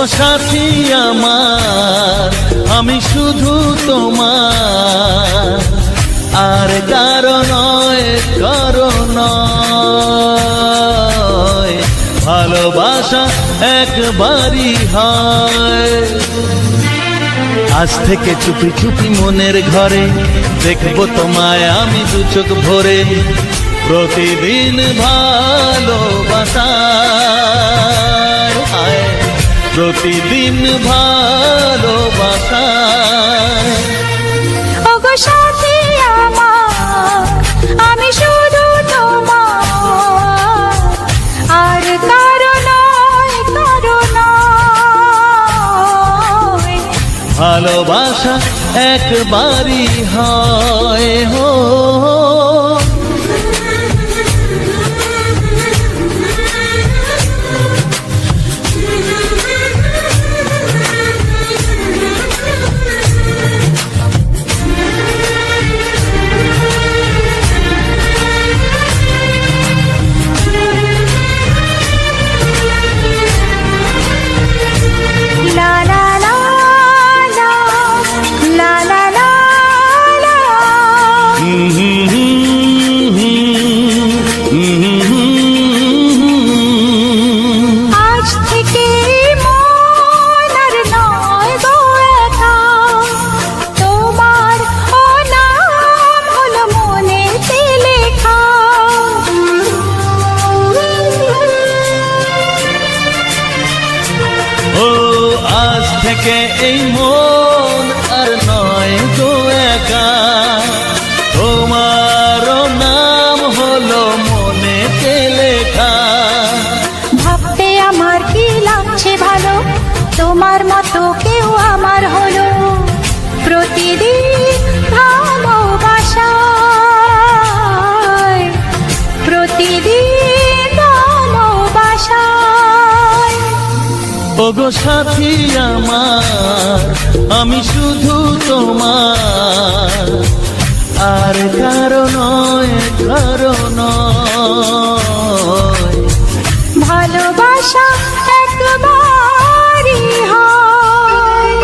ওগো সাথী আমার, আমি শুধু তোমার, আর কারো নয়, কারো নয়। ভালোবাসা একবারই হয়। আজ থেকে চুপি চুপি মনের ঘরে দেখবো তোমায় আমি দু চোখ ভরে। প্রতিদিন ভালোবাসায়, প্রতিদিন ভালোবাসায়। ওগো সাথী আমার, আমি শুধু তোমার, আর কারো নয়, কারো নয়। ভালোবাসা একবারই হয় হো। আজ থেকে মন আর নয় গো একা, তোমার ও নাম হলো মনেতে লেখা। ও আজ থেকে এই মন আর নয় গো একা, তোমার নাম হলো মনেতে লেখা। ভাবতে আমার কি লাগছে ভালো, তোমার মতো কেউ আমার হলো। প্রতিদিন ভালোবাসায়, প্রতিদিন ভালোবাসায়। ওগো সাথী আমার, আমি শুধু তোমার, আর কারো নয়, কারো নয়। ভালোবাসা একবারই হয়।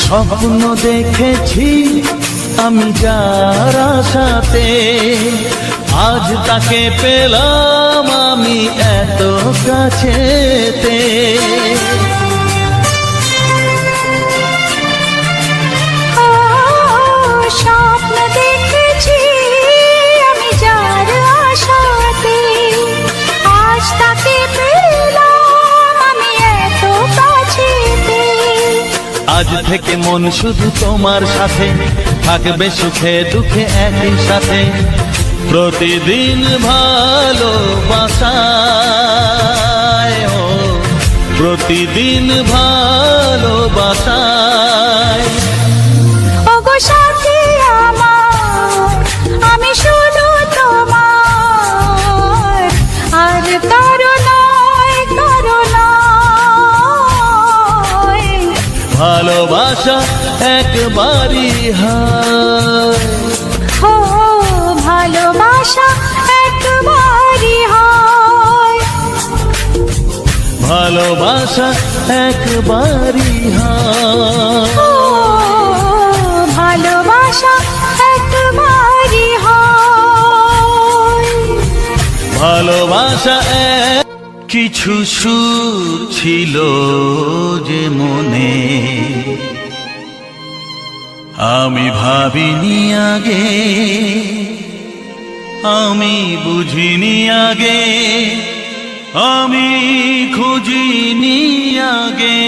স্বপ্ন দেখেছি আমি যার আশাতে, আজ তাকে পেলাম আমি এত কাছেতে। স্বপ্ন দেখেছি আমি যার আশাতে, আজ তাকে পেলাম আমি এত কাছেতে। আজ থেকে মন শুধু তোমার সাথে, থাকবে সুখে দুঃখে একই সাথে। প্রতিদিন ভালোবাসায়, ও প্রতিদিন ভালোবাসায়। ওগো সাথী আমার, আমি শুধু তোমার, আর কারো নয়, কারো নয়। ভালোবাসা একবারই হয়। ও ভালোবাসা একবারই হয়। ভালোবাসা একবারই হয়। ও ভালোবাসা একবারই হয়। ভালোবাসা এক। কিছু সুর ছিল যে মনে, আমি ভাবিনি আগে, আমি বুঝিনি আগে, আমি খুঁজিনি আগে।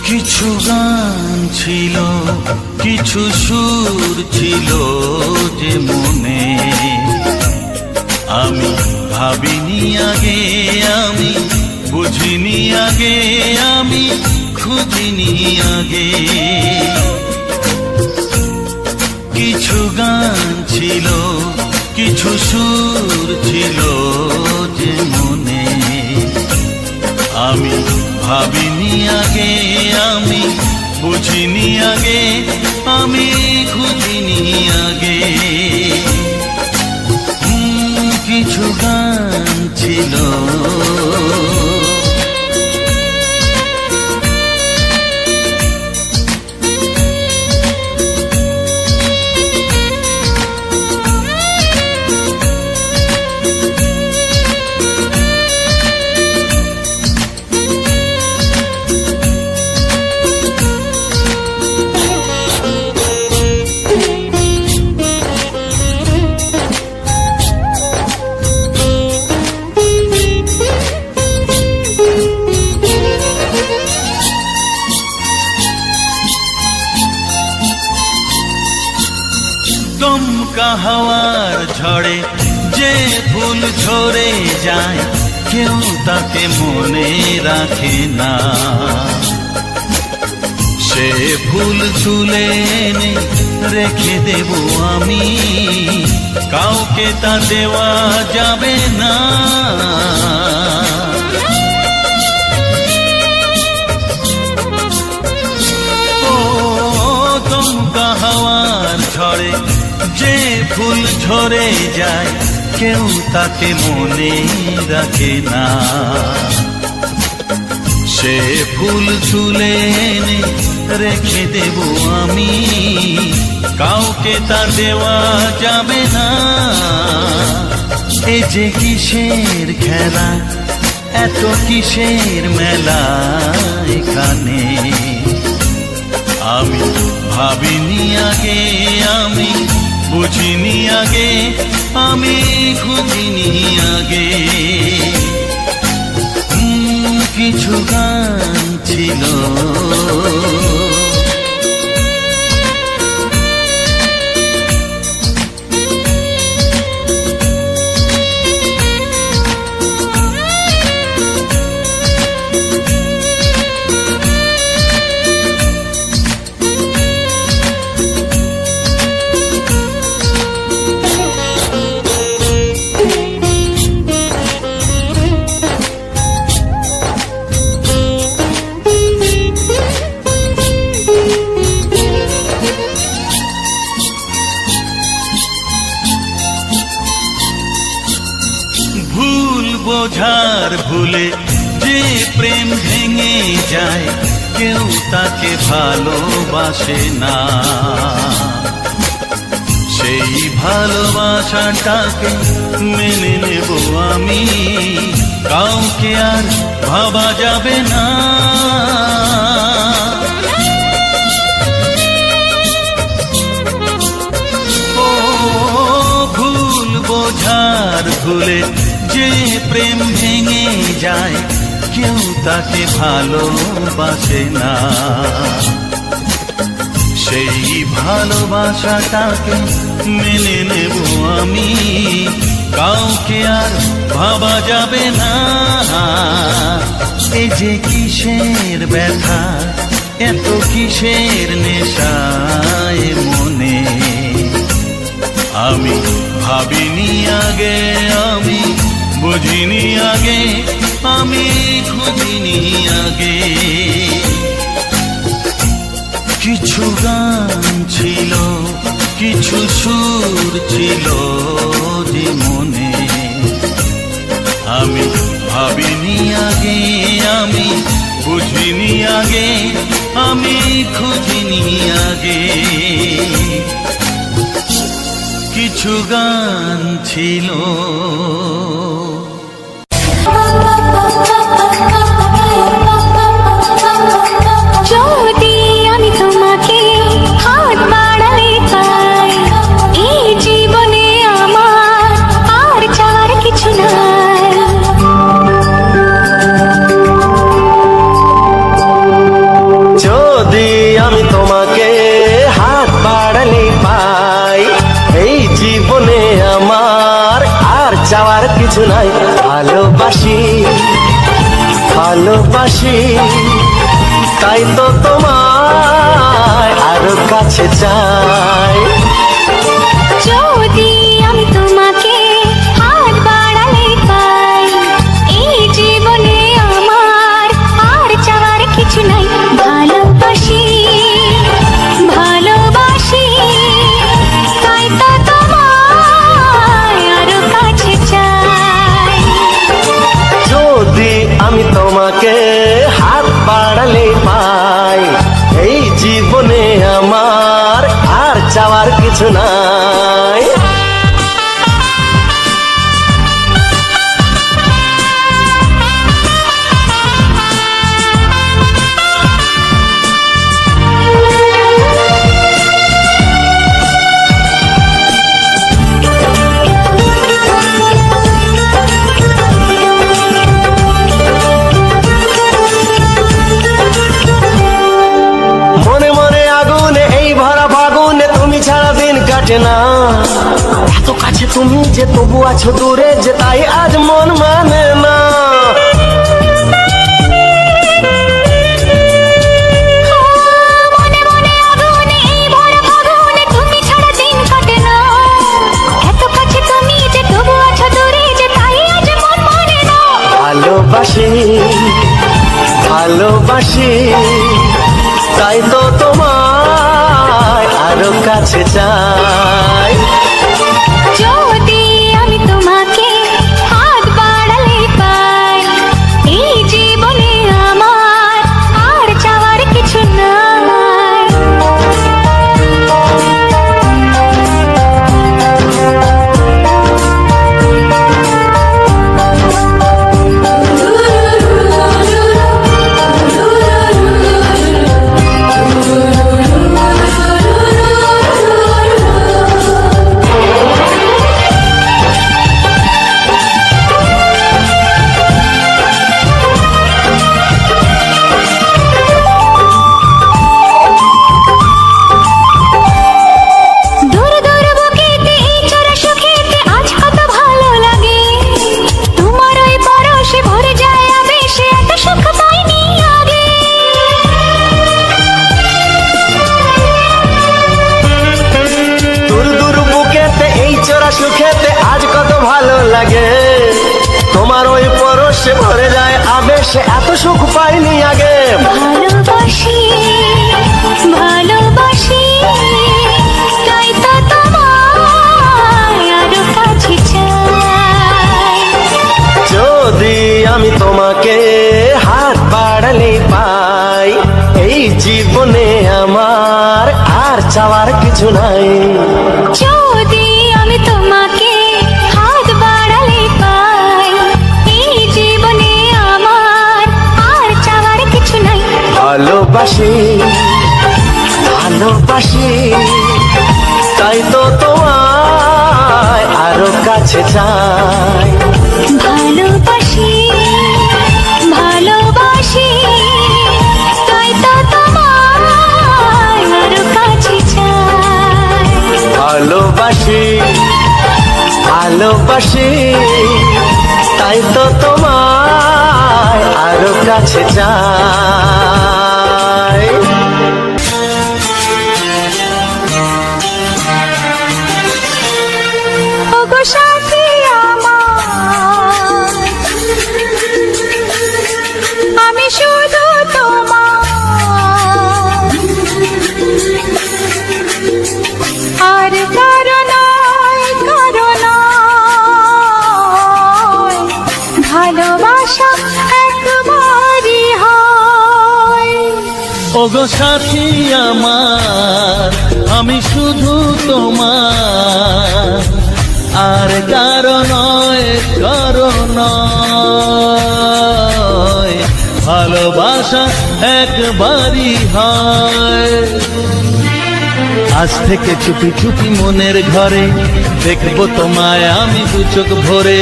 কিছু গান ছিল, কিছু সুর ছিল যে মনে, আমি ভাবিনি আগে, আমি বুঝিনি আগে, আমি খুঁজিনি আগে। কিছু গান ছিল, কিছু সুর ছিল যে মনে, আমি ভাবিনি আগে, আমি বুঝিনি আগে, আমি খুঁজিনি আগে। কিছু গান ছিল। দমকা হাওয়ার ঝড়ে যে ফুল ঝরে যায়, কেউ তাকে মনে রাখে না। সে ফুল তুলে এনে রেখে দেব আমি, কাউকে তা দেওয়া যাবে না। ও দমকা হাওয়ার ঝড়ে যে ফুল ঝরে যায়, কেউ তাকে মনে রাখে না। সে ফুল তুলে এনে রেখে দেব আমি, কাউকে তা দেওয়া যাবে না। এ যে কিসের খেলা, এত কিসের মেলা এখানে, আমি ভাবিনি আগে, আমি বুঝিনি আগে, আমি খুঁজিনি আগে। কিছু গান ছিল। বোঝার ভুলে যে প্রেম ভেঙে যায়, কেউ তাকে ভালোবাসে না। সেই ভালোবাসাটাকে মেনে নেব আমি, কাউকে আর ভাবা যাবে না। ও ভুল বোঝার ভুলে যে প্রেম ভেঙে যায়, কেউ তাকে ভালোবাসে না। সেই ভালোবাসাটাকে মেনে নেব আমি, কাউকে আর ভাবা যাবে না। এ যে কিসের ব্যথা, এত কিসের নেশায় মনে, আমি ভাবিনি আগে, আমি বুঝিনি আগে, আমি খুঁজিনি আগে। কিছু গান ছিল, কিছু সুর ছিল যে মনে, আমি ভাবিনি আগে, আমি বুঝিনি আগে, আমি খুঁজিনি আগে। কিছু গান ছিল। যদি আমি তোমাকে হাত বাড়ালে পাই, এই জীবনে আমার আর চাওয়ার কিছু নাই। যদি আমি চাওয়ার কিছু নাই। ভালোবাসি ভালোবাসি তাই তো তোমায় আরো কাছে চাই। যদি আমি তোমাকে হাত বাড়ালে পাই, এই জীবনে আমার আর চাওয়ার কিছু নাই। ভালোবাসি ভালোবাসি তাই তো তোমায় আরো কাছে চাই। যদি আমি তোমাকে হাত বাড়ালে পাই, এই জীবনে আমার আর চাওয়ার কিছু নাই। মনে মনে আগুনে এই ভরা ফাগুনে তুমি ছাড়া দিন কাটে না। এত কাছে তুমি যে তবু আছো দূরে, যে তাই আজ মন মানে না। মনে মনে আগুনে এই ভরা ফাগুনে তুমি ছাড়া দিন কাটে না। এত কাছে তুমি যে তবু আছো দূরে, যে তাই আজ মন মানে না। ভালোবাসি ভালোবাসি তাই তো তোমায় আরো কাছে চাই। যদি আমি তোমাকে হাত বাড়ালে পাই, এই জীবনে আমার আর চাওয়ার কিছু নাই। দূর দূর বুকেতে এই চোরা সুখেতে আজ কত ভালো লাগে। তোমার ওই পরশে ভরে যায় আবেশে, এত সুখ পাইনি আগে। দূর দূর বুকেতে এই চোরা সুখেতে আজ কত ভালো লাগে। তোমার ওই পরশে ভরে যায় আবেশে, এত সুখ পাইনি আগে। ভালোবাসি ভালোবাসি তাই তো তোমায় আরো কাছে চাই। যদি আমি তোমাকে হাত বাড়ালে পাই, এই জীবনে আমার আর চাওয়ার কিছু নাই। যদি আমি তোমাকে হাত বাড়ালে পাই, এই জীবনে আমার আর চাওয়ার কিছু নাই। ভালোবাসি ভালোবাসি তাই তো তোমায় আরো কাছে চাই। ভালোবাসি ভালোবাসি তাই তো তোমায় আরো কাছে চাই। ভালোবাসি ভালোবাসি তাই তো তোমায় আরো কাছে চাই। ওগো সাথী আমার, আমি শুধু তোমার, আর কারো নয় কারো নয়, ভালোবাসা একবারই হয়। ওগো সাথী আমার, আমি শুধু তোমার, আর কারো নয় কারো নয়, ভালোবাসা একবারই হয়। আজ থেকে চুপি চুপি মনের ঘরে দেখবো তোমায় আমি দু চোখ ভরে,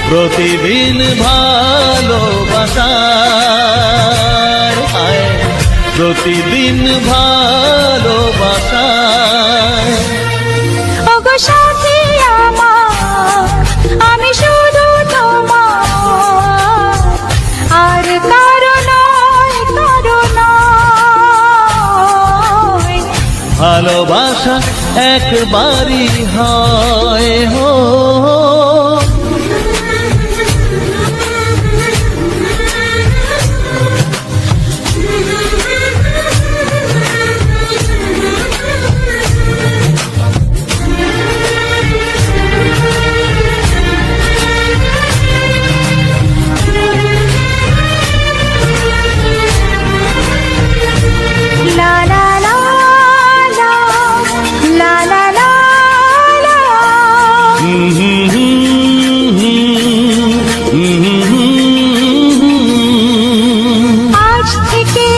প্রতিদিন ভালোবাসার আয়, প্রতিদিন ভালোবাসায়। ওগো সাথী আমার, আমি ভালোবাসা একবারই হয় হো। লা লা লা লা, লা লা লা লা। আজ থেকে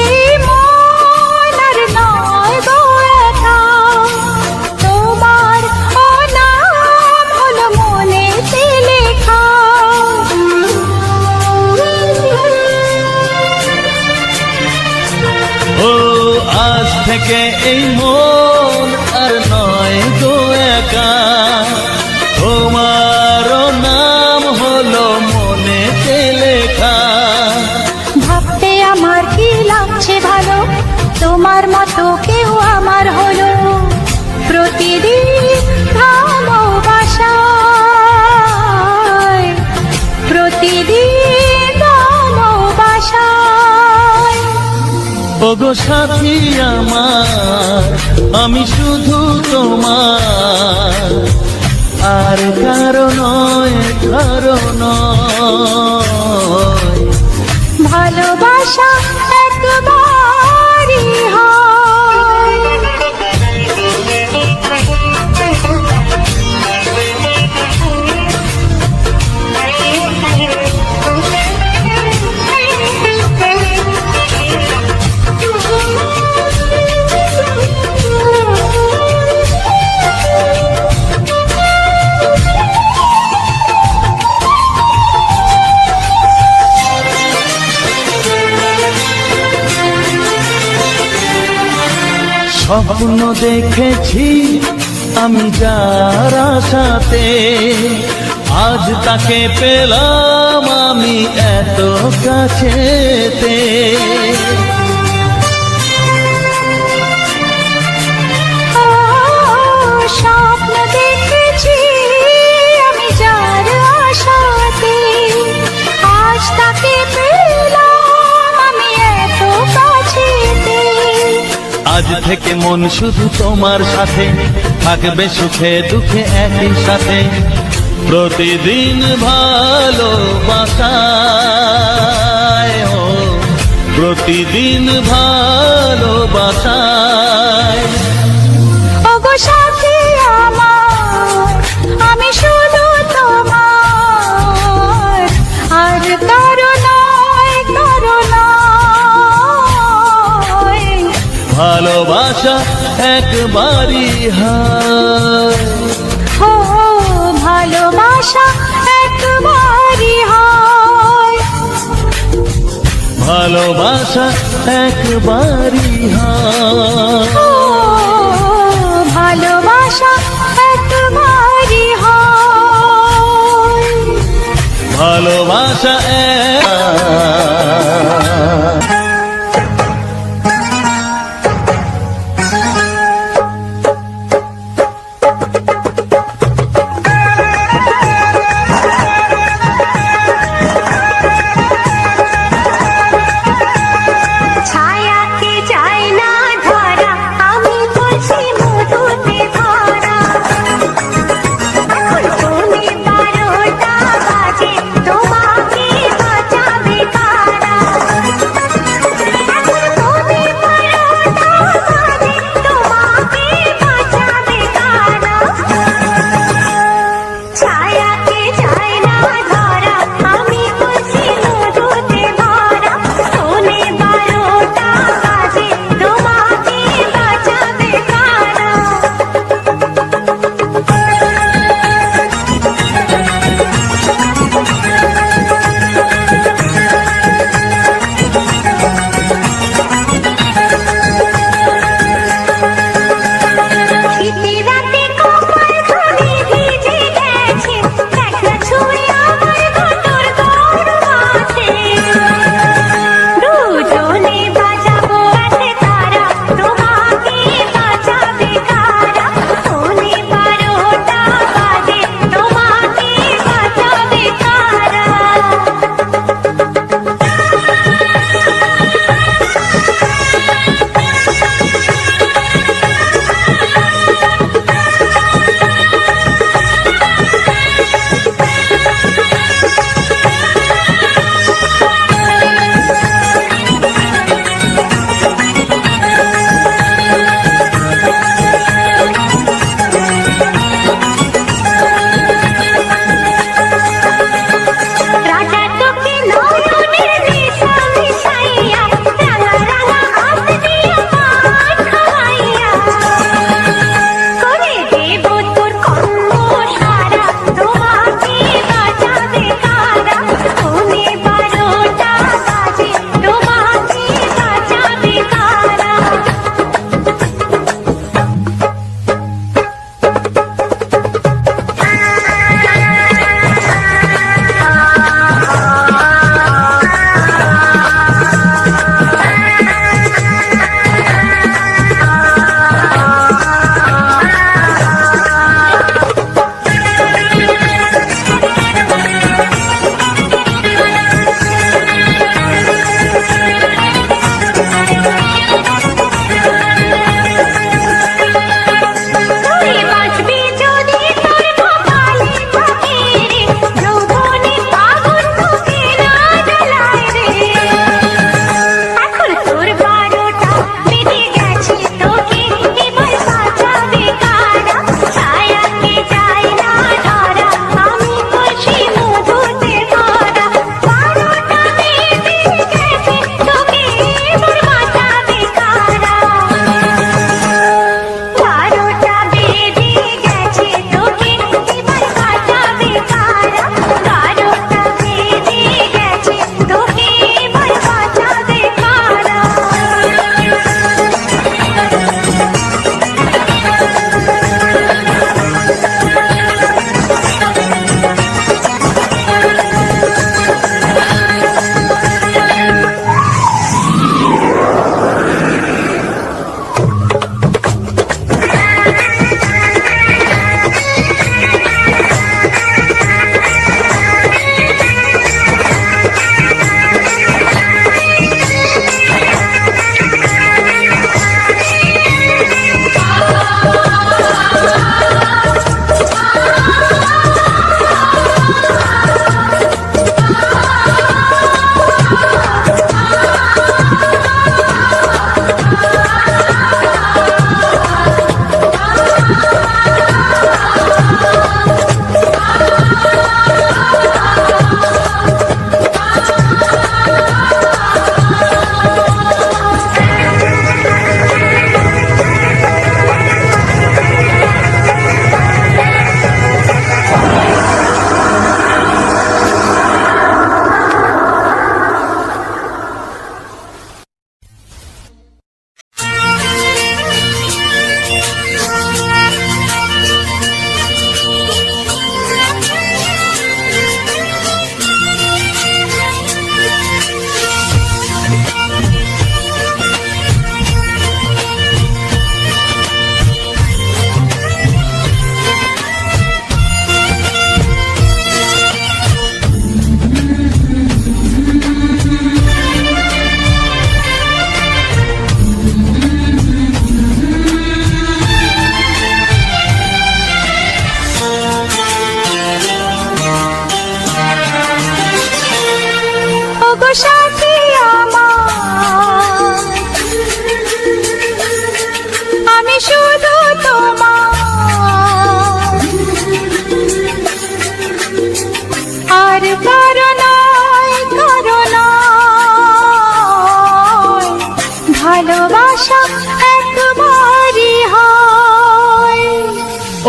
মন আর নয় গো একা, তোমার নাম হলো মনেতে লেখা। ও আজ থেকে এই মন আর নয় গো একা, তোমার নাম হলো মনেতে লেখা। ভাবতে আমার কি লাগছে ভালো, তোমার মতো কেউ আমার হলো। প্রতিদিন ভালোবাসায়, প্রতিদিন ভালোবাসায়। ওগো সাথী আমার, আমি শুধু তোমার, আর কারো নয়, কারো নয়। ভালোবাসা একবারই হয়। স্বপ্ন দেখেছি আমি যার আশাতে, আজ তাকে পেলাম আমি এত কাছেতে। স্বপ্ন দেখেছি আমি যার আশাতে, আজ তাকে পেলাম আমি এত কাছেতে। আজ থেকে মন শুধু তোমার সাথে, থাকবে সুখে দুঃখে একই সাথে। প্রতিদিন ভালোবাসায় ও, প্রতিদিন ভালোবাসায়। ওগো সাথী আমার, আমি শুধু তোমার, আর কারো নয়, কারো নয়। ভালোবাসা একবারই হয়, ও ভালোবাসা একবারই হয়। ভালোবাসা একবারই হয়। ও ভালোবাসা একবারই হয়। ভালোবাসা ছায়াকে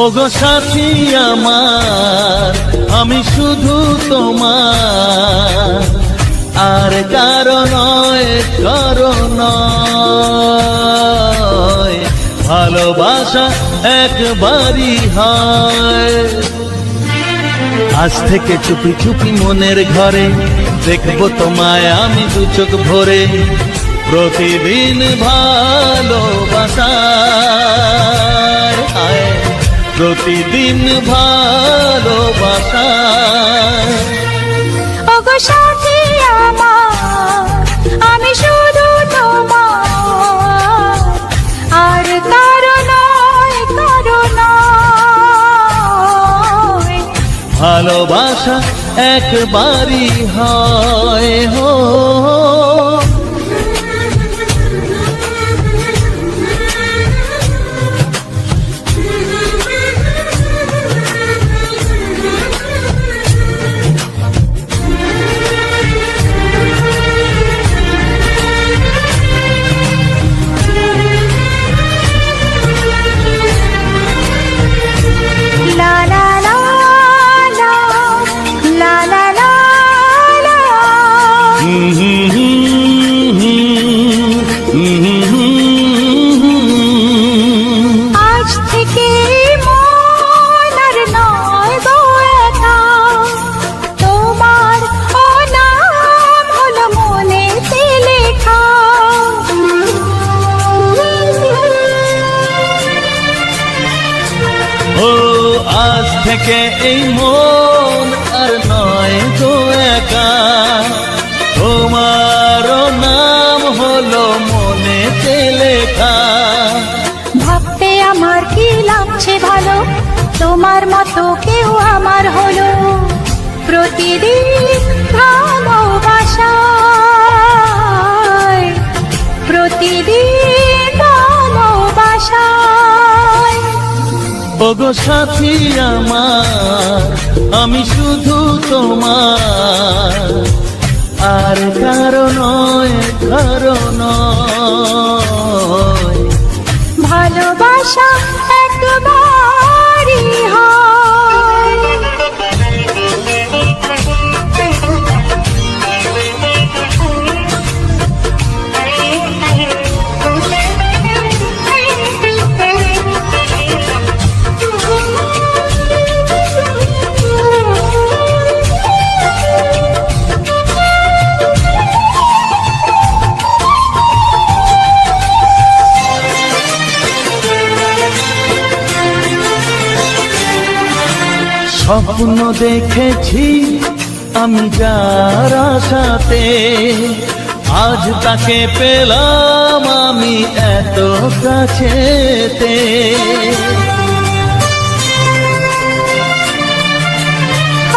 ওগো সাথী আমার, আমি শুধু তোমার, আর কারো নয়, কারো নয়। ভালোবাসা একবারই হয়। আজ থেকে চুপি চুপি মনের ঘরে দেখবো তোমায় আমি দু চোখ ভরে। প্রতিদিন ভালোবাসায়, হায়, প্রতিদিন ভালোবাসায়। ওগো সাথী আমার, আমি শুধু তোমার, আর কারো নয়, কারো নয়। ভালোবাসা একবারই হয় হো। লা লা লা লা, লা লা লা লা। আজ থেকে মন আর নয় গো একা, তোমার ও নাম হলো মনেতে লেখা। ও আজ থেকে এই মন আর নয় গো একা, তোমারও নাম হলো মনেতে লেখা। ভাবতে আমার কি লাগছে ভালো, তোমার মতো কেউ আমার হলো। প্রতিদিন ভালোবাসায়, প্রতিদিন ভালোবাসায়। ওগো সাথী আমার, আমি শুধু তোমার, আর কারো নয়, কারো নয়। ভালোবাসা একবারই হয়। স্বপ্ন দেখেছি আমি যার আশাতে, আজ তাকে পেলাম আমি এত কাছেতে।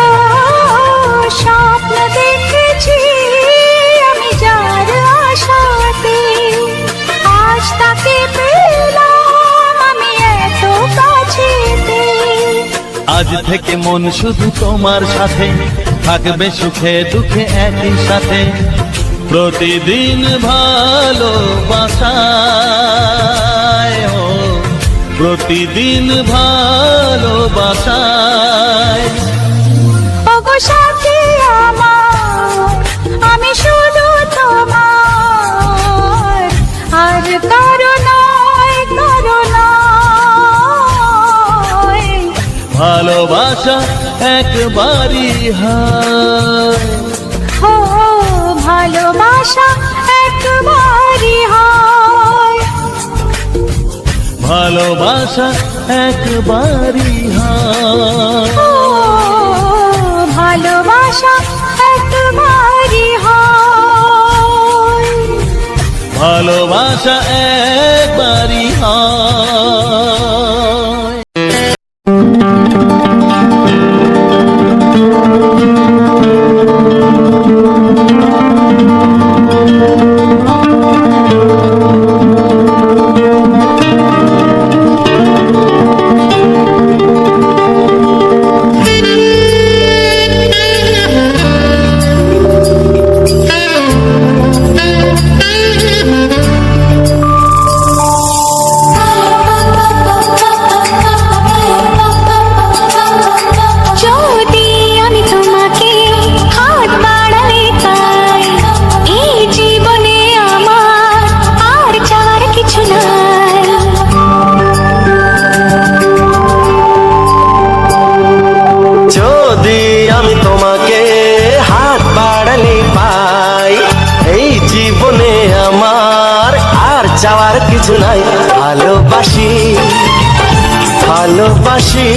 ও, স্বপ্ন দেখেছি আমি যার আশাতে, আজ তাকে পেলাম আমি এত কাছেতে। আজ থেকে মন শুধু তোমার সাথে, থাকবে সুখে দুঃখে একই সাথে। প্রতিদিন ভালোবাসায়, ও প্রতিদিন ভালোবাসায়। ওগো সাথী আমার, আমি শুধু তোমার, আর কারো নয়, কারো নয়। ভালোবাসা একবারই হয়। ও ভালোবাসা একবারই হয়। ভালোবাসা একবারই হয়। ও ভালোবাসা একবারই হয়। ভালোবাসা একবারই হয়। Oh ভালোবাসি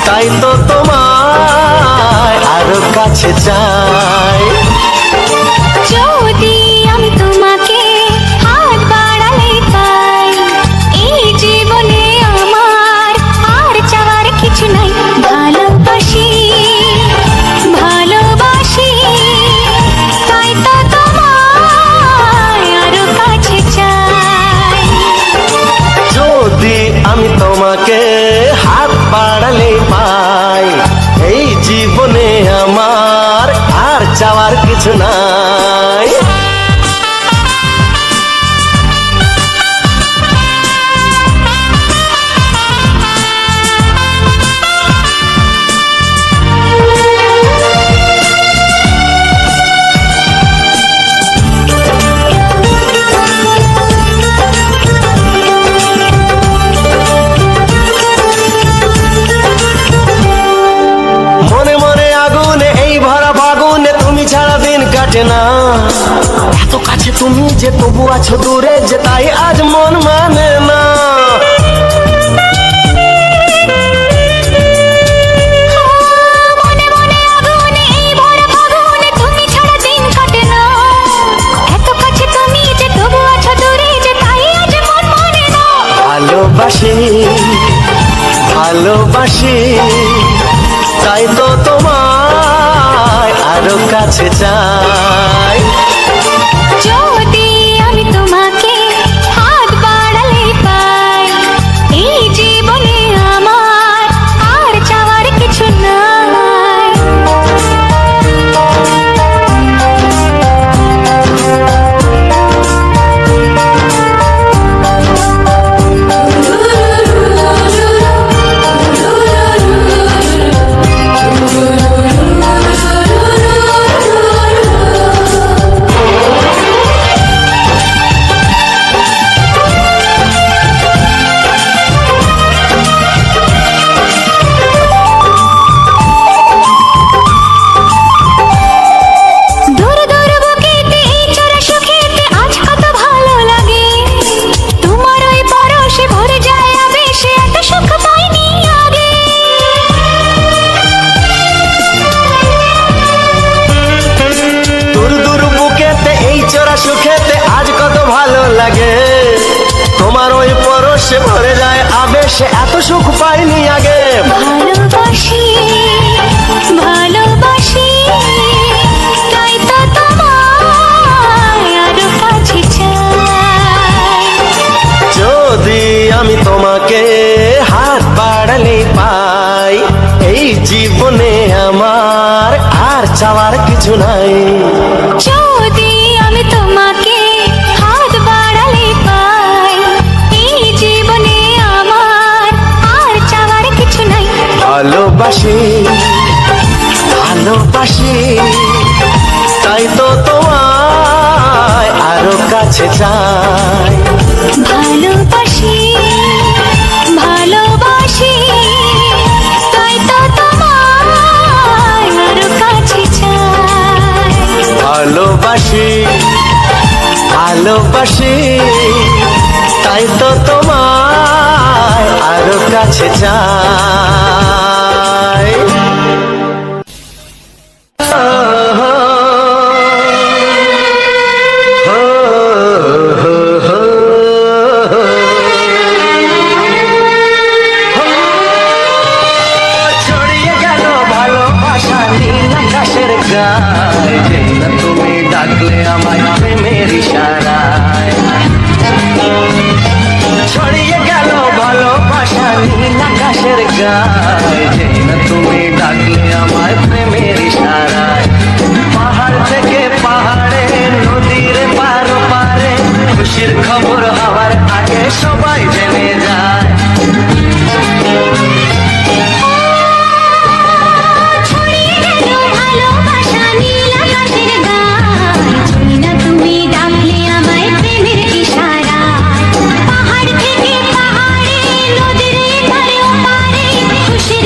তাই তো তোমায় আরো কাছে চাই। যদি আমি তোমাকে হাত বাড়ালে পাই, এই জীবনে আমার আর চাওয়ার কিছু নাই। ভালোবাসি ভালোবাসি তাই তো তোমায় আরো কাছে চাই। যদি আমি তোমাকে হাত বাড়ালে পাই, এই জীবনে আমার আর চাওয়ার কিছু নাই। মনে মনে আগুনে এই ভরা ফাগুনে তুমি ছাড়া দিন কাটে না। এত কাছে তুমি যে তবু আছো দূরে, যে তাই আজ মন মানে না। মনে মনে আগুনে এই ভরা ফাগুনে তুমি ছাড়া দিন কাটে না। এত কাছে তুমি যে তবু আছো দূরে, যে তাই আজ মন মানে না। ভালোবাসি ভালোবাসি তাই তো তোমায় আরো কাছে চাই। যদি আমি তোমাকে হাত বাড়ালে পাই, এই জীবনে আমার আর চাওয়ার কিছু নাই। দূর দূর বুকেতে এই চোরা সুখেতে আজ কত ভালো লাগে। তোমার ওই পরশে ভরে যায় আবেশে, এত সুখ পাইনি আগে। দূর দূর বুকেতে এই চোরা সুখেতে আজ কত ভালো লাগে। তোমার ওই পরশে ভরে যায় আবেশে, এত সুখ পাইনি আগে। ভালোবাসি ভালোবাসি তাই তো তোমায় আরো কাছে চাই। যদি আমি তোমাকে হাত বাড়ালে পাই, এই জীবনে আমার আর চাওয়ার কিছু নাই। যদি আমি তোমাকে হাত বাড়ালে পাই, এই জীবনে আমার আর চাওয়ার কিছু নাই। ভালোবাসি ভালোবাসি তাই তো তোমায় আরো কাছে চাই। ভালোবাসি ভালোবাসি তাই তো তোমায় আরো কাছে চাই। ভালোবাসি ভালোবাসি তাই তো তোমায় আরো কাছে চাই। ছড়িয়ে গেল ভালোবাসা নীল আকাশের গায়ে, যেই না তুমি ডাকলে আমায় প্রেমের ইশারায়। ছড়িয়ে গেল ভালোবাসা নীল আকাশের গায়ে, যেই না তুমি ডাকলে আমায় প্রেমের ইশারায়। পাহাড় থেকে পাহাড়ে নদীর পার পারে, খুশির খবর হওয়ার আগে সবাই জেনে যায়। ছড়িয়ে গেল ভালোবাসা নীল আকাশের গায়ে, যেই না তুমি ডাকলে আমায় প্রেমের ইশারায়। পাহাড় থেকে পাহাড়ে নদীর ধারে পারে, খুশি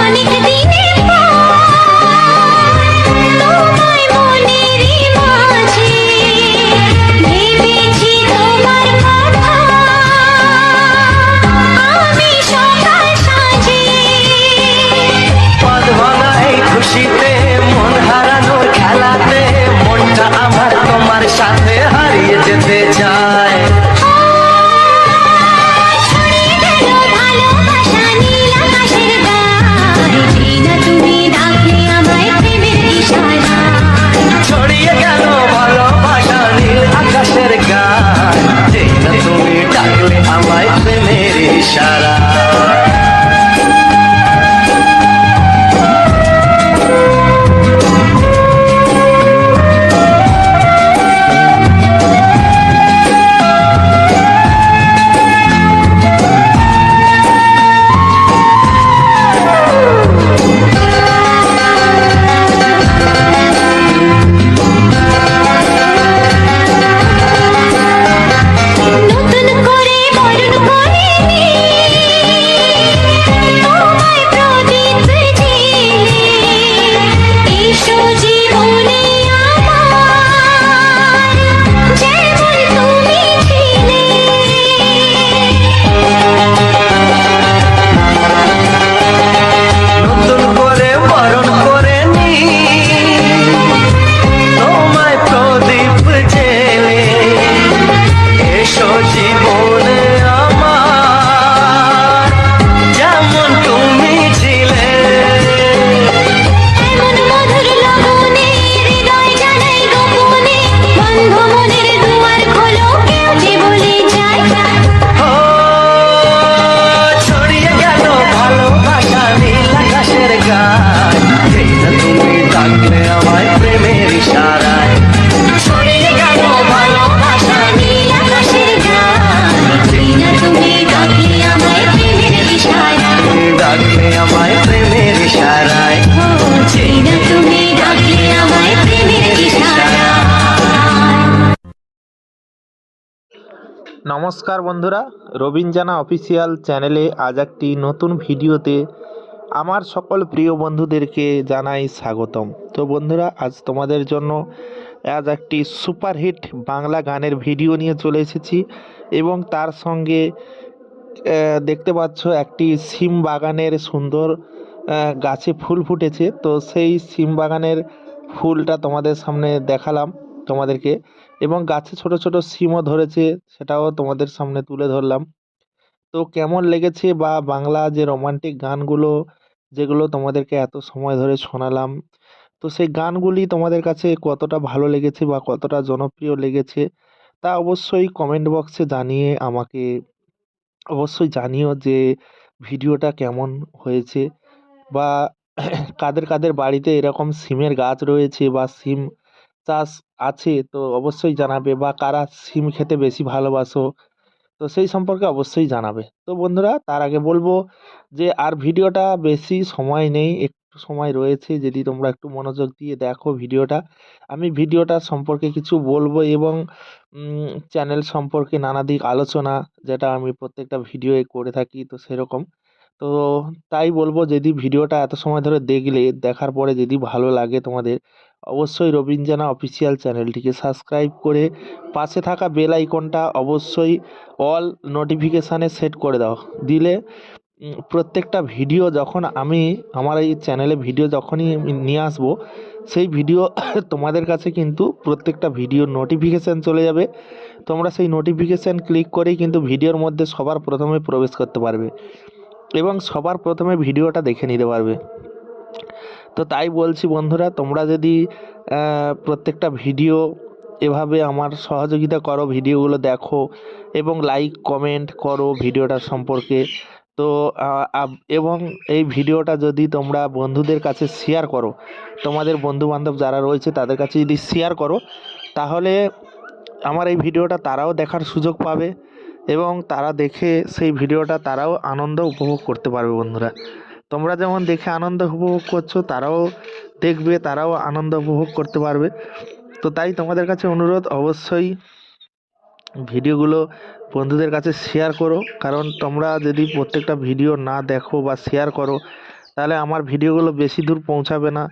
অনেক দিনের পর তোমায় মনেরই মাঝে ভেবেছি তোমার কথা আমি সকাল সাজে পদ ভাঙা এই খুশিতে মন হারানোর খেলাতে মনটা আমার তোমার সাথে হারিয়ে যেতে চায়। ছড়িয়ে গেল ভালোবাসা নীল আকাশের গায়ে যেই না তুমি ডাকলে আমায় প্রেমের ইশারায় ছড়িয়ে গেল ভালোবাসা নীল আকাশের গান, যেই না তুমি ডাকলে আমায় প্রেমের ইশারা। নতুন করে বরণ করিনি তোমায় প্রদীপ জেলে এসো জীবনে আমার যেমন তুমি ছিলে নতুন করে বরণ করে নি তোমায় প্রদীপ জেলে এসো জীবনে আমার যেমন তুমি ছিলে। এমন মধুর লগনে হৃদয় জানাই গোপনে বন্ধ মনের দুয়ার খোলো কেউ যে বলে যায় ও ছড়িয়ে গেল ভালোবাসা নীল আকাশের গান, যেই না তুমি ডাকলে আমায় প্রেমের ইশারায়। ছড়িয়ে গেল ভালোবাসা নীল আকাশের গান যেই না তুমি ডাকলে আমায় প্রেমের ইশারায় ডাকলে আমায় প্রেমের ইশারায়। ও যেই না তুমি ডাকলে আমায় প্রেমের ইশারায় নমস্কার বন্ধুরা, রবিন জানা অফিসিয়াল চ্যানেলে আজ একটি নতুন ভিডিওতে আমার সকল প্রিয় বন্ধুদেরকে জানাই স্বাগতম। তো বন্ধুরা, আজ তোমাদের জন্য আজ একটি সুপারহিট বাংলা গানের ভিডিও নিয়ে চলে এসেছি এবং তার সঙ্গে দেখতে পাচ্ছ একটি সিম বাগানের সুন্দর গাছে ফুল ফুটেছে। তো সেই সিম বাগানের ফুলটা তোমাদের সামনে দেখালাম তোমাদেরকে, এবং গাছে ছোট ছোট সিমও ধরেছে, সেটাও তোমাদের সামনে তুলে ধরলাম। তো কেমন লেগেছে, বা বাংলা যে রোমান্টিক গানগুলো যেগুলো তোমাদেরকে এত সময় ধরে শোনালাম, তো সেই গানগুলি তোমাদের কাছে কতটা ভালো লেগেছে বা কতটা জনপ্রিয় লেগেছে তা অবশ্যই কমেন্ট বক্সে জানিয়ে আমাকে অবশ্যই জানিও যে ভিডিওটা কেমন হয়েছে, বা কাদের কাদের বাড়িতে এরকম সিমের গাছ রয়েছে বা সিম চাষ আছে, তো অবশ্যই জানাবে, বা কারা সিম খেতে বেশি ভালোবাসো তো সেই সম্পর্কে অবশ্যই জানাবে। তো বন্ধুরা, তার আগে বলবো যে আর ভিডিওটা বেশি সময় নেই, একটু সময় রয়েছে, যদি তোমরা একটু মনোযোগ দিয়ে দেখো ভিডিওটা। আমি ভিডিওটা সম্পর্কে কিছু বলবো এবং চ্যানেল সম্পর্কে নানা দিক আলোচনা, যেটা আমি প্রত্যেকটা ভিডিওয়ে করে থাকি, তো সেরকম। তো তাই বলবো, যদি ভিডিওটা এত সময় ধরে দেখলে, দেখার পরে যদি ভালো লাগে তোমাদের, অবশ্যই রবিন জানা অফিসিয়াল চ্যানেলটিকে সাবস্ক্রাইব করে পাশে থাকা বেল আইকনটা অবশ্যই অল নোটিফিকেশানে সেট করে দাও। দিলে প্রত্যেকটা ভিডিও যখন আমি আমার এই চ্যানেলে ভিডিও যখনই আমি নিয়ে আসবো, সেই ভিডিও তোমাদের কাছে কিন্তু প্রত্যেকটা ভিডিওর নোটিফিকেশান চলে যাবে। তোমরা সেই নোটিফিকেশান ক্লিক করেই কিন্তু ভিডিওর মধ্যে সবার প্রথমে প্রবেশ করতে পারবে এবং সবার প্রথমে ভিডিওটা দেখে নিতে পারবে। তো তাই বলছি বন্ধুরা, তোমরা যদি প্রত্যেকটা ভিডিও এভাবে আমার সহযোগিতা করো, ভিডিওগুলো দেখো এবং লাইক কমেন্ট করো ভিডিওটার সম্পর্কে, তো এবং এই ভিডিওটা যদি তোমরা বন্ধুদের কাছে শেয়ার করো, তোমাদের বন্ধুবান্ধব যারা রয়েছে তাদের কাছে যদি শেয়ার করো, তাহলে আমার এই ভিডিওটা তারাও দেখার সুযোগ পাবে এবং তারা দেখে সেই ভিডিওটা তারাও আনন্দ উপভোগ করতে পারবে। বন্ধুরা, তোমরা যেমন দেখে আনন্দ উপভোগ করছো, তারাও দেখবে, তারাও আনন্দ উপভোগ করতে পারবে। তো তাই তোমাদের কাছে অনুরোধ, অবশ্যই ভিডিওগুলো বন্ধুদের কাছে শেয়ার করো, কারণ তোমরা যদি প্রত্যেকটা ভিডিও না দেখো বা শেয়ার করো, তাহলে আমার ভিডিওগুলো বেশি দূর পৌঁছাবে না,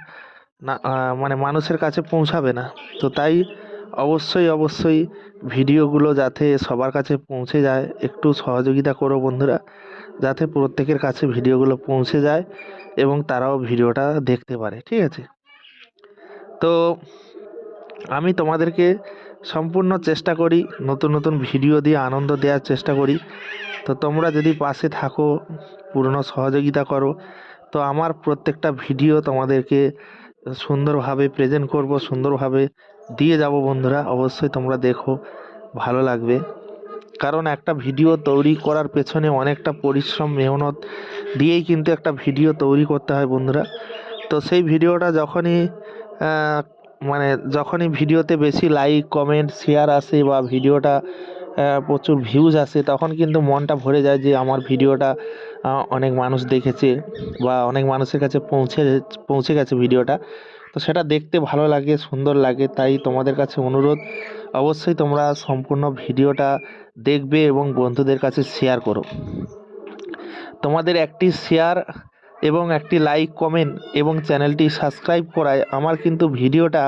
না মানে মানুষের কাছে পৌঁছাবে না। তো তাই অবশ্যই ভিডিওগুলো যাতে সবার কাছে পৌঁছে যায়, একটু সহযোগিতা করো বন্ধুরা, যাতে প্রত্যেকের কাছে ভিডিওগুলো পৌঁছে যায় এবং তারাও ভিডিওটা দেখতে পারে, ঠিক আছে? তো আমি তোমাদেরকে সম্পূর্ণ চেষ্টা করি নতুন নতুন ভিডিও দিয়ে আনন্দ দেওয়ার চেষ্টা করি। তো তোমরা যদি পাশে থাকো, পূর্ণ সহযোগিতা করো, তো আমার প্রত্যেকটা ভিডিও তোমাদেরকে সুন্দরভাবে প্রেজেন্ট করব, সুন্দরভাবে দিয়ে যাব বন্ধুরা। অবশ্যই তোমরা দেখো, ভালো লাগবে। কারণ একটা ভিডিও তৈরি করার পেছনে অনেকটা পরিশ্রম মেহনত দিয়েই কিন্তু একটা ভিডিও তৈরি করতে হয় বন্ধুরা। তো সেই ভিডিওটা যখনই আহ, মানে যখনই ভিডিওতে বেশি লাইক কমেন্ট শেয়ার আসে বা ভিডিওটা প্রচুর ভিউজ আসে, তখন কিন্তু মনটা ভরে যায় যে আমার ভিডিওটা অনেক মানুষ দেখেছে বা অনেক মানুষের কাছে পৌঁছে গেছে ভিডিওটা। তো সেটা দেখতে ভালো লাগে, সুন্দর লাগে। তাই তোমাদের কাছে অনুরোধ, অবশ্যই তোমরা সম্পূর্ণ ভিডিওটা দেখবে এবং বন্ধুদের কাছে শেয়ার করো। তোমাদের একটি শেয়ার এবং একটি লাইক কমেন্ট এবং চ্যানেলটি সাবস্ক্রাইব করায় আমার কিন্তু ভিডিওটা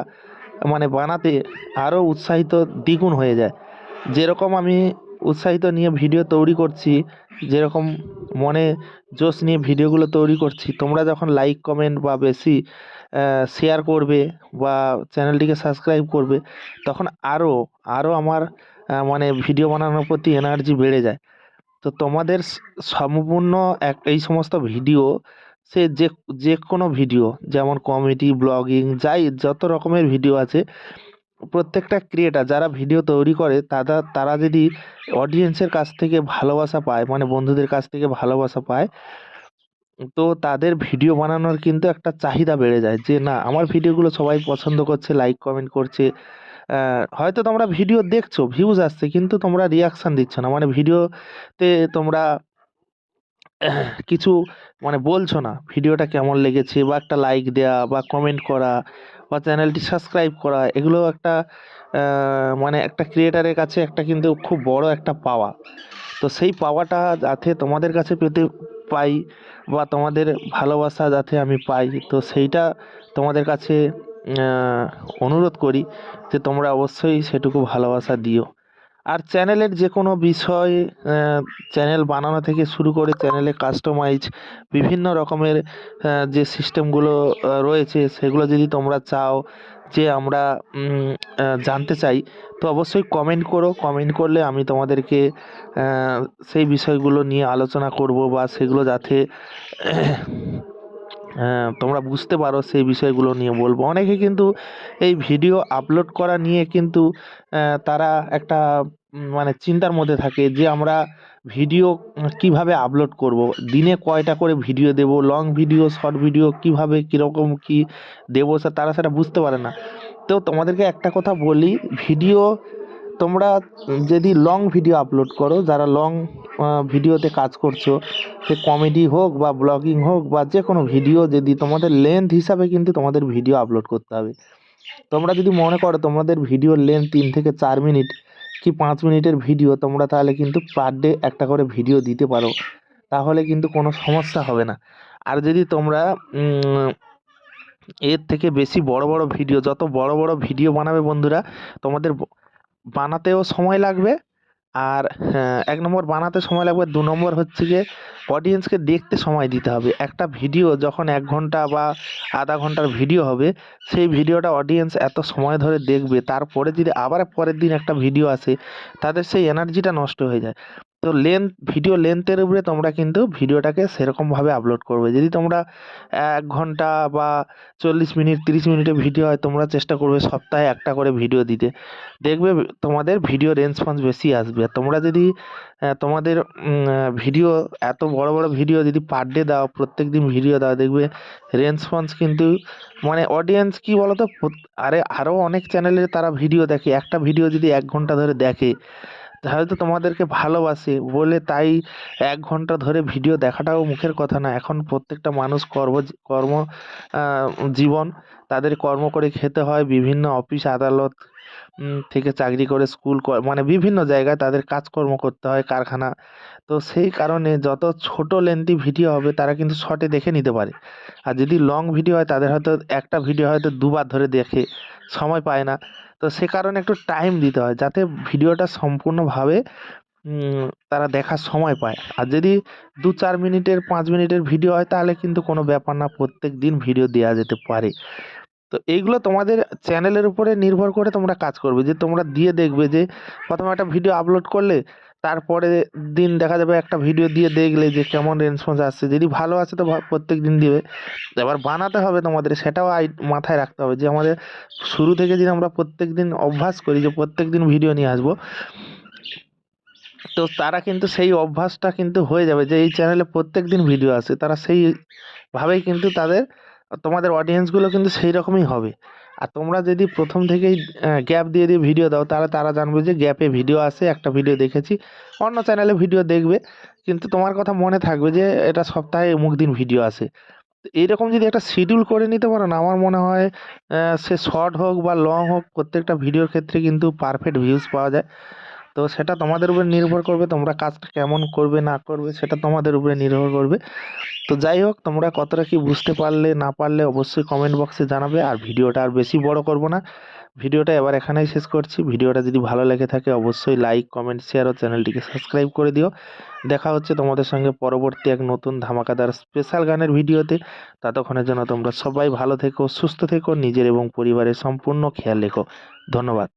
মানে বানাতে আরও উৎসাহিত দ্বিগুণ হয়ে যায়। যেরকম আমি উৎসাহিত নিয়ে ভিডিও তৈরি করছি, যেরকম মনে জোশ নিয়ে ভিডিওগুলো তৈরি করছি, তোমরা যখন লাইক কমেন্ট বা বেশি শেয়ার করবে বা চ্যানেলটিকে সাবস্ক্রাইব করবে, তখন আরও আরও আমার মানে ভিডিও বানানোর প্রতি এনার্জি বেড়ে যায়। তো তোমাদের সম্পূর্ণ এই সমস্ত ভিডিও, সে যে কোনো ভিডিও, যেমন কমেডি ব্লগিং যাই যত রকমের ভিডিও আছে, প্রত্যেকটা ক্রিয়েটার যারা ভিডিও তৈরি করে তারা যদি অডিয়েন্সের কাছ থেকে ভালোবাসা পায়, মানে বন্ধুদের কাছ থেকে ভালোবাসা পায়, তো তাদের ভিডিও বানানোর কিন্তু একটা চাহিদা বেড়ে যায় যে না, আমার ভিডিওগুলো সবাই পছন্দ করছে, লাইক কমেন্ট করছে। হয়তো তোমরা ভিডিও দেখছো, ভিউজ আসছে, কিন্তু তোমরা রিয়াকশান দিচ্ছ না, মানে ভিডিওতে তোমরা কিছু মানে বলছো না ভিডিওটা কেমন লেগেছে, বা একটা লাইক দেয়া বা কমেন্ট করা বা চ্যানেলটি সাবস্ক্রাইব করা, এগুলো একটা মানে একটা ক্রিয়েটারের কাছে একটা কিন্তু খুব বড় একটা পাওয়া। তো সেই পাওয়াটা যাতে তোমাদের কাছে পেতে পাই বা তোমাদের ভালোবাসা যাতে আমি পাই, তো সেইটা তোমাদের কাছে আহ, অনুরোধ করি যে তোমরা অবশ্যই সেটুকু ভালোবাসা দিও। আর চ্যানেলের যে কোনো বিষয়, চ্যানেল বানানো থেকে শুরু করে চ্যানেলে কাস্টমাইজ বিভিন্ন রকমের যে সিস্টেমগুলো রয়েছে, সেগুলো যদি তোমরা চাও যে আমরা জানতে চাই, তো অবশ্যই কমেন্ট করো। কমেন্ট করলে আমি তোমাদেরকে সেই বিষয়গুলো নিয়ে আলোচনা করব, বা সেগুলো যাতে তোমরা বুঝতে পারো সেই বিষয়গুলো নিয়ে বলবো। অনেকে কিন্তু এই ভিডিও আপলোড করা নিয়ে কিন্তু তারা একটা মানে চিন্তার মধ্যে থাকে যে আমরা ভিডিও কিভাবে আপলোড করব, দিনে কয়টা করে ভিডিও দেব, লং ভিডিও শর্ট ভিডিও কিভাবে কীরকম কি দেবো, তারা সেটা বুঝতে পারে না। তো তোমাদেরকে একটা কথা বলি, ভিডিও তোমরা যদি লং ভিডিও আপলোড করো, যারা লং ভিডিওতে কাজ করছো, সে কমেডি হোক বা ব্লগিং হোক বা যে কোনো ভিডিও, যদি তোমাদের লেন্থ হিসাবে কিন্তু তোমাদের ভিডিও আপলোড করতে হবে। তোমরা যদি মনে করো তোমাদের ভিডিওর লেন্থ 3 থেকে 4 মিনিট কি 5 মিনিটের ভিডিও, তোমরা তাহলে কিন্তু পার ডে একটা করে ভিডিও দিতে পারো, তাহলে কিন্তু কোনো সমস্যা হবে না। আর যদি তোমরা এর থেকে বেশি বড় বড় ভিডিও, যত বড় বড় ভিডিও বানাবে বন্ধুরা, তোমাদের বানাতেও সময় লাগবে। আর 1 নম্বর বানাতে সময় লাগবে, 2 নম্বর হচ্ছে গিয়ে অডিয়েন্সকে দেখতে সময় দিতে হবে। একটা ভিডিও যখন 1 ঘন্টা বা আধা ঘন্টার ভিডিও হবে, সেই ভিডিওটা অডিয়েন্স এত সময় ধরে দেখবে, তারপরে যদি আবার পরের দিন একটা ভিডিও আসে, তাদের সেই এনার্জিটা নষ্ট হয়ে যায়। তো ভিডিও লেন্থের উপরে তোমরা কিন্তু ভিডিওটাকে সেরকমভাবে আপলোড করবে। যদি তোমরা 1 ঘন্টা বা 40 মিনিট 30 মিনিটের ভিডিও হয়, তোমরা চেষ্টা করবে সপ্তাহে একটা করে ভিডিও দিতে, দেখবে তোমাদের ভিডিও রেসপন্স বেশি আসবে। আর তোমরা যদি তোমাদের ভিডিও এত বড় বড় ভিডিও যদি পার ডে দাও, প্রত্যেক দিন ভিডিও দাও, দেখবে রেসপন্স কিন্তু মানে অডিয়েন্স কি বলতো, আরও অনেক চ্যানেলে তারা ভিডিও দেখে, একটা ভিডিও যদি 1 ঘন্টা ধরে দেখে, হয়তো তোমাদেরকে ভালোবাসে বলে তাই 1 ঘন্টা ধরে ভিডিও দেখাটাও মুখের কথা না। এখন প্রত্যেকটা মানুষ কর্ম জীবন, তাদের কর্ম করে খেতে হয়, বিভিন্ন অফিস আদালত থেকে চাকরি করে স্কুল মানে বিভিন্ন জায়গায় তাদের কাজকর্ম করতে হয়, কারখানা। তো সেই কারণে যত ছোট লেন্থি ভিডিও হবে তারা কিন্তু শর্টে দেখে নিতে পারে। আর যদি লং ভিডিও হয় তাদের হয়তো একটা ভিডিও হয়তো দুবার ধরে দেখে সময় পায় না। তো সে কারণে একটু টাইম দিতে হয় যাতে ভিডিওটা সম্পূর্ণভাবে তারা দেখার সময় পায়। আর যদি 2-4 মিনিটের 5 মিনিটের ভিডিও হয় তাহলে কিন্তু কোনো ব্যাপার না, প্রত্যেক দিন ভিডিও দেওয়া যেতে পারে। তো এইগুলো তোমাদের চ্যানেলের উপরে নির্ভর করে তোমরা কাজ করবে, যে তোমরা দিয়ে দেখবে যে প্রথমে একটা ভিডিও আপলোড করলে তারপরে দিন দেখা যাবে একটা ভিডিও দিয়ে দেখলে যে কেমন রেসপন্স আসছে। যদি ভালো আসে তো প্রত্যেক দিন দিবে। এবার বানাতে হবে তোমাদের, সেটাও মাথায় রাখতে হবে যে আমাদের শুরু থেকে যদি আমরা প্রত্যেক দিন অভ্যাস করি যে প্রত্যেক দিন ভিডিও নিয়ে আসবো, তো তারা কিন্তু সেই অভ্যাসটা কিন্তু হয়ে যাবে যে এই চ্যানেলে প্রত্যেক দিন ভিডিও আসে। তারা সেইভাবেই কিন্তু তোমাদের অডিয়েন্সগুলো কিন্তু সেই রকমই হবে। আর তোমরা যদি প্রথম থেকেই গ্যাপ দিয়ে দিয়ে ভিডিও দাও তাহলে তারা জানবে যে গ্যাপে ভিডিও আসে, একটা ভিডিও দেখেছি, অন্য চ্যানেলে ভিডিও দেখবে কিন্তু তোমার কথা মনে থাকবে যে এটা সপ্তাহে অমুক দিন ভিডিও আসে। তো এইরকম যদি একটা শিডিউল করে নিতে পারো না, আমার মনে হয় সে শর্ট হোক বা লং হোক প্রত্যেকটা ভিডিওর ক্ষেত্রে কিন্তু পারফেক্ট ভিউজ পাওয়া যায়। তো সেটা তোমাদের উপরে নির্ভর করবে, তোমরা কাজটা কেমন করবে না করবে সেটা তোমাদের উপরে নির্ভর করবে। তো যাই হোক, তোমরা কতটা কি বুঝতে পারলে না পারলে অবশ্যই কমেন্ট বক্সে জানাবে। আর ভিডিওটা আর বেশি বড় করব না, ভিডিওটা এবার এখানেই শেষ করছি। ভিডিওটা যদি ভালো লেগে থাকে অবশ্যই লাইক, কমেন্ট, শেয়ার ও চ্যানেলটিকে সাবস্ক্রাইব করে দিও। দেখা হচ্ছে তোমাদের সঙ্গে পরবর্তী এক নতুন ধামাকাদার স্পেশাল গানের ভিডিওতে। ততক্ষণের জন্য তোমরা সবাই ভালো থেকো, সুস্থ থেকো, নিজের এবং পরিবারের সম্পূর্ণ খেয়াল রেখো। ধন্যবাদ।